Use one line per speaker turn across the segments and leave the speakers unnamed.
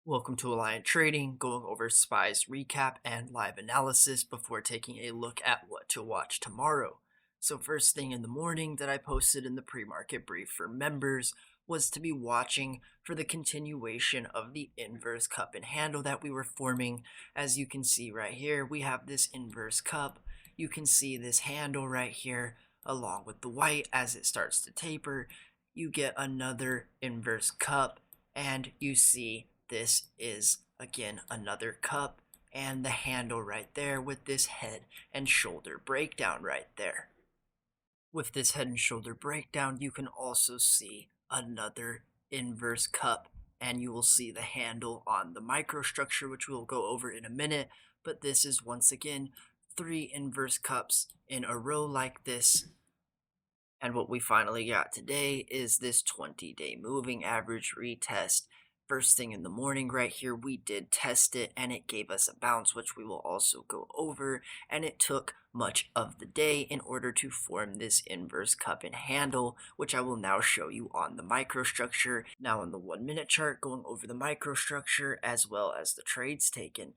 Welcome to Alliant Trading, going over SPY's recap and live analysis before taking a look at what to watch tomorrow. So first thing in the morning that I posted in the pre-market brief for members was to be watching for the continuation of the inverse cup and handle that we were forming. As you can see right here, we have this inverse cup. You can see this handle right here along with the white as it starts to taper. You get another inverse cup and you see this is again another cup and the handle right there with this head and shoulder breakdown right there. With this head and shoulder breakdown, you can also see another inverse cup and you will see the handle on the microstructure, which we'll go over in a minute. But this is once again 3 inverse cups in a row like this. And what we finally got today is this 20-day moving average retest. First thing in the morning right here, we did test it and it gave us a bounce, which we will also go over. And it took much of the day in order to form this inverse cup and handle, which I will now show you on the microstructure. Now on the 1-minute chart, going over the microstructure as well as the trades taken.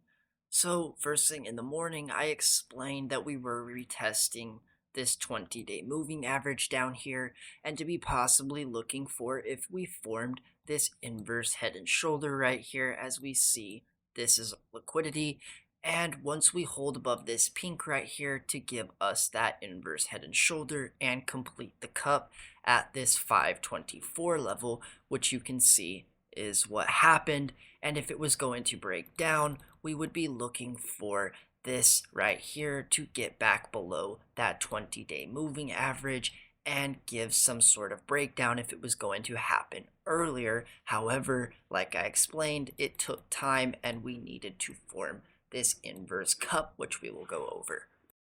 So first thing in the morning, I explained that we were retesting this 20-day moving average down here and to be possibly looking for if we formed this inverse head and shoulder right here. As we see, this is liquidity, and once we hold above this pink right here to give us that inverse head and shoulder and complete the cup at this 524 level, which you can see is what happened. And if it was going to break down, we would be looking for this right here to get back below that 20-day moving average and give some sort of breakdown if it was going to happen earlier. However, like I explained, it took time and we needed to form this inverse cup, which we will go over.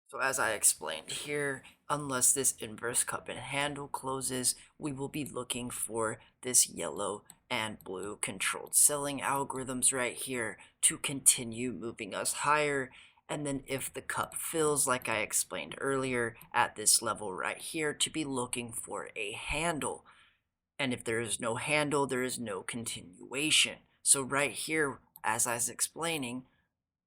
So as I explained here, unless this inverse cup and handle closes, we will be looking for this yellow and blue controlled selling algorithms right here to continue moving us higher. And then if the cup fills, like I explained earlier, at this level right here, to be looking for a handle. And if there is no handle, there is no continuation. So right here, as I was explaining,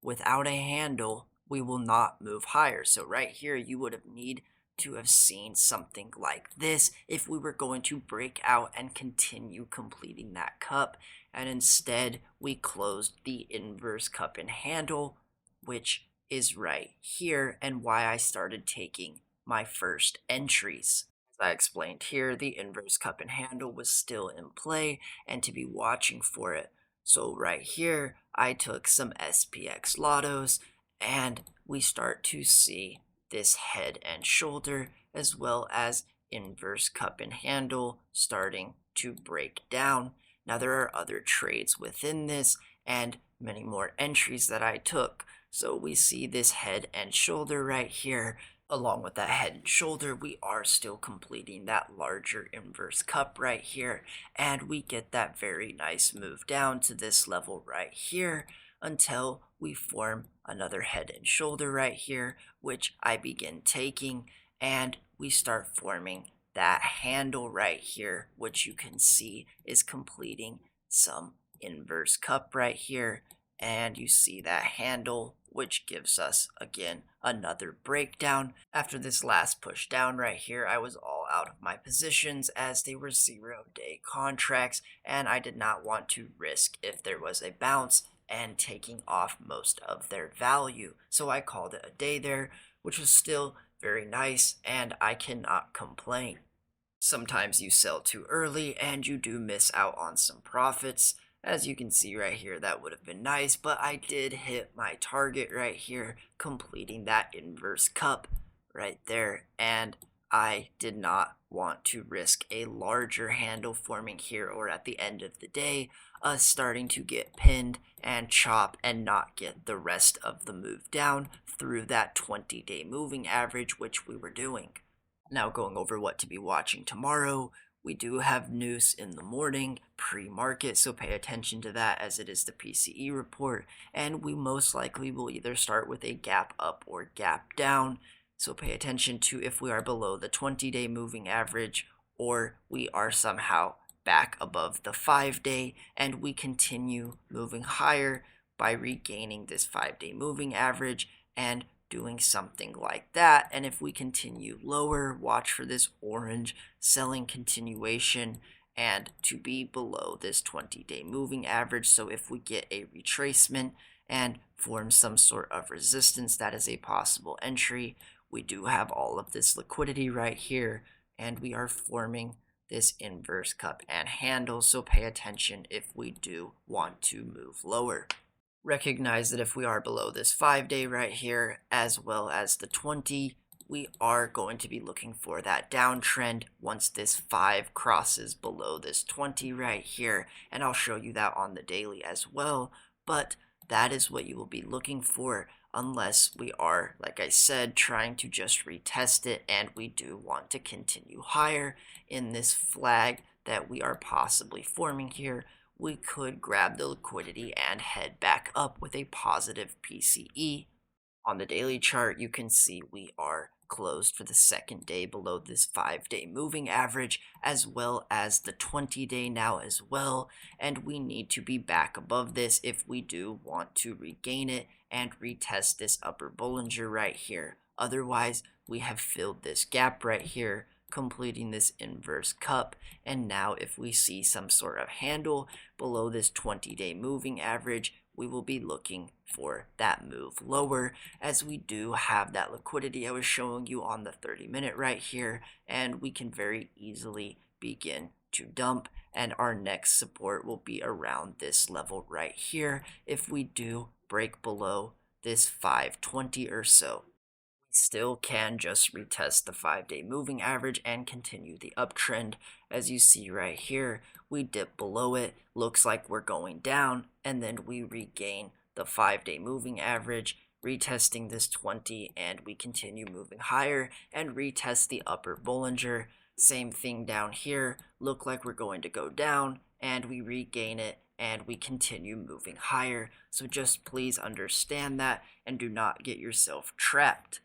without a handle, we will not move higher. So right here, you would have need to have seen something like this if we were going to break out and continue completing that cup. And instead, we closed the inverse cup and handle, which is right here, and why I started taking my first entries. As I explained here, the inverse cup and handle was still in play and to be watching for it. So right here, I took some SPX lottos and we start to see this head and shoulder as well as inverse cup and handle starting to break down. Now there are other trades within this and many more entries that I took. So we see this head and shoulder right here. Along with that head and shoulder, we are still completing that larger inverse cup right here. And we get that very nice move down to this level right here until we form another head and shoulder right here, which I begin taking. And we start forming that handle right here, which you can see is completing some inverse cup right here. And you see that handle, which gives us again another breakdown. After this last push down right here, I was all out of my positions as they were 0-day contracts and I did not want to risk if there was a bounce and taking off most of their value. So I called it a day there, which was still very nice and I cannot complain. Sometimes you sell too early and you do miss out on some profits. As you can see right here, that would have been nice, but I did hit my target right here, completing that inverse cup right there, and I did not want to risk a larger handle forming here or at the end of the day, us starting to get pinned and chop and not get the rest of the move down through that 20-day moving average, which we were doing. Now going over what to be watching tomorrow. We do have news in the morning, pre-market, so pay attention to that as it is the PCE report, and we most likely will either start with a gap up or gap down, so pay attention to if we are below the 20-day moving average or we are somehow back above the 5-day, and we continue moving higher by regaining this 5-day moving average and doing something like that. And if we continue lower, watch for this orange selling continuation and to be below this 20-day moving average. So if we get a retracement and form some sort of resistance, that is a possible entry. We do have all of this liquidity right here, and we are forming this inverse cup and handle, so pay attention if we do want to move lower. Recognize that if we are below this 5-day right here, as well as the 20, we are going to be looking for that downtrend once this 5 crosses below this 20 right here, and I'll show you that on the daily as well. But that is what you will be looking for, unless we are, like I said, trying to just retest it, and we do want to continue higher in this flag that we are possibly forming here. We could grab the liquidity and head back up with a positive PCE. On the daily chart, you can see we are closed for the second day below this 5-day moving average, as well as the 20-day now as well, and we need to be back above this if we do want to regain it and retest this upper Bollinger right here. Otherwise, we have filled this gap right here, completing this inverse cup, and now if we see some sort of handle below this 20-day moving average, we will be looking for that move lower, as we do have that liquidity I was showing you on the 30-minute right here, and we can very easily begin to dump, and our next support will be around this level right here if we do break below this 520 or so. Still can just retest the 5-day moving average and continue the uptrend. As you see right here, we dip below it, looks like we're going down, and then we regain the 5-day moving average, retesting this 20, and we continue moving higher and retest the upper Bollinger. Same thing down here, look like we're going to go down, and we regain it, and we continue moving higher. So just please understand that and do not get yourself trapped.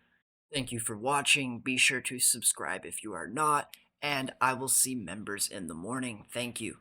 Thank you for watching. Be sure to subscribe if you are not, and I will see members in the morning. Thank you.